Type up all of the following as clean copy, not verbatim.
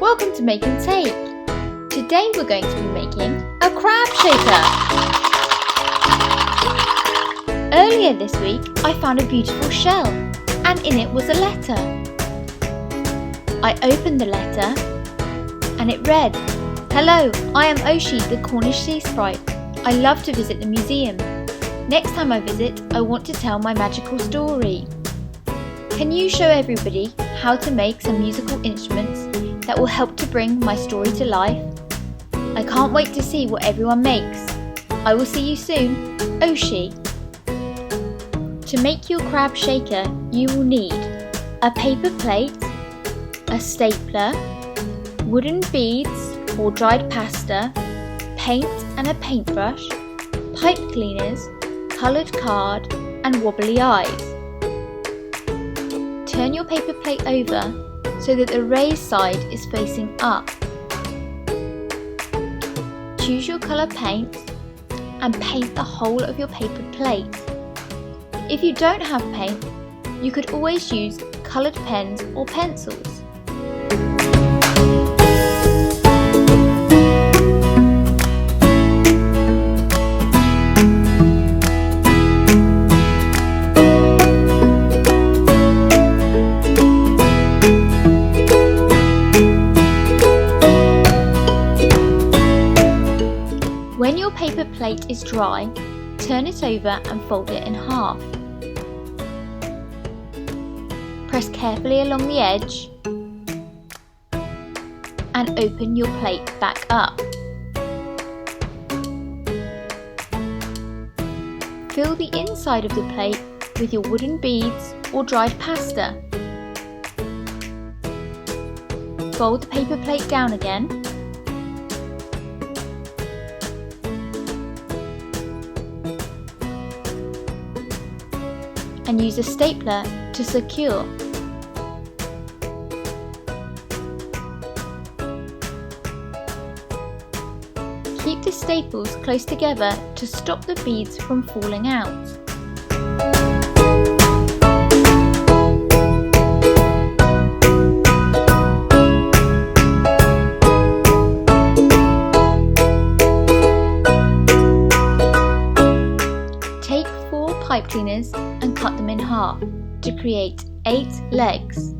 Welcome to Make and Take. Today we're going to be making a crab shaker. Earlier this week I found a beautiful shell and in it was a letter. I opened the letter and it read, "Hello, I am Oshi, the Cornish sea sprite. I love to visit the museum. Next time I visit, I want to tell my magical story. Can you show everybody how to make some musical instruments that will help to bring my story to life? I can't wait to see what everyone makes. I will see you soon, Oshi." To make your crab shaker, you will need a paper plate, a stapler, wooden beads or dried pasta, paint and a paintbrush, pipe cleaners, coloured card and wobbly eyes. Turn your paper plate over so that the raised side is facing up. Choose your colour paint and paint the whole of your paper plate. If you don't have paint, you could always use coloured pens or pencils. When your paper plate is dry, turn it over and fold it in half. Press carefully along the edge and open your plate back up. Fill the inside of the plate with your wooden beads or dried pasta. Fold the paper plate down again. And use a stapler to secure. Keep the staples close together to stop the beads from falling out. Take 4 pipe cleaners and cut them in half to create 8 legs.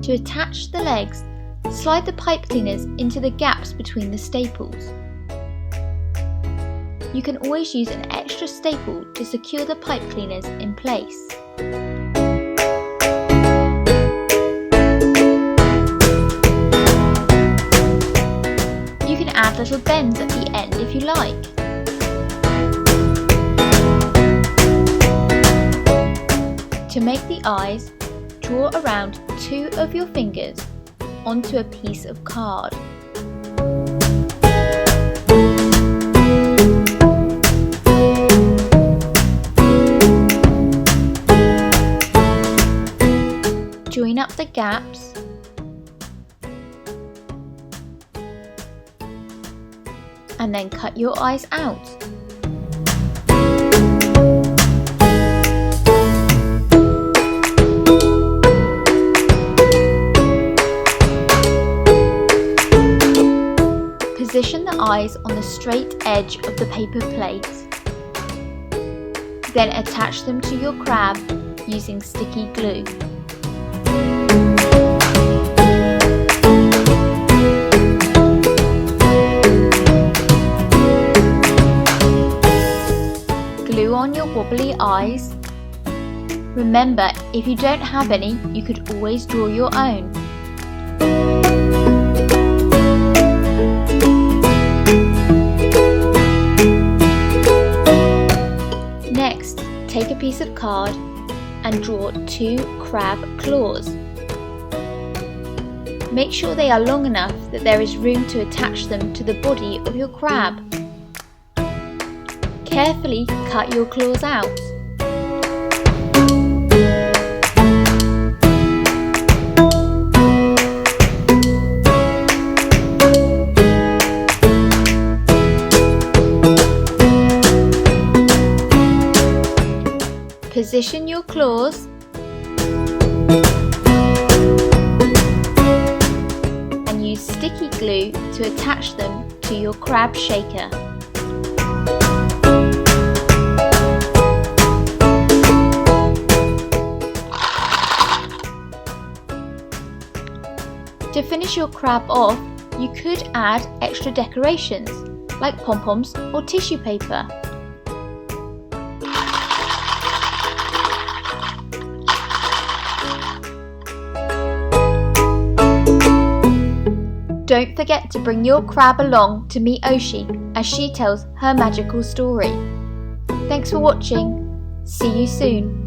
To attach the legs, slide the pipe cleaners into the gaps between the staples. You can always use an extra staple to secure the pipe cleaners in place. You can add little bends at the end if you like. To make the eyes, draw around 2 of your fingers onto a piece of card. Join up the gaps and then cut your eyes out. Position the eyes on the straight edge of the paper plate. Then attach them to your crab using sticky glue. Glue on your wobbly eyes. Remember, if you don't have any, you could always draw your own. Next, take a piece of card and draw 2 crab claws. Make sure they are long enough that there is room to attach them to the body of your crab. Carefully cut your claws out. Position your claws and use sticky glue to attach them to your crab shaker. To finish your crab off, you could add extra decorations like pom-poms or tissue paper. Don't forget to bring your crab along to meet Oshi as she tells her magical story. Thanks for watching. See you soon.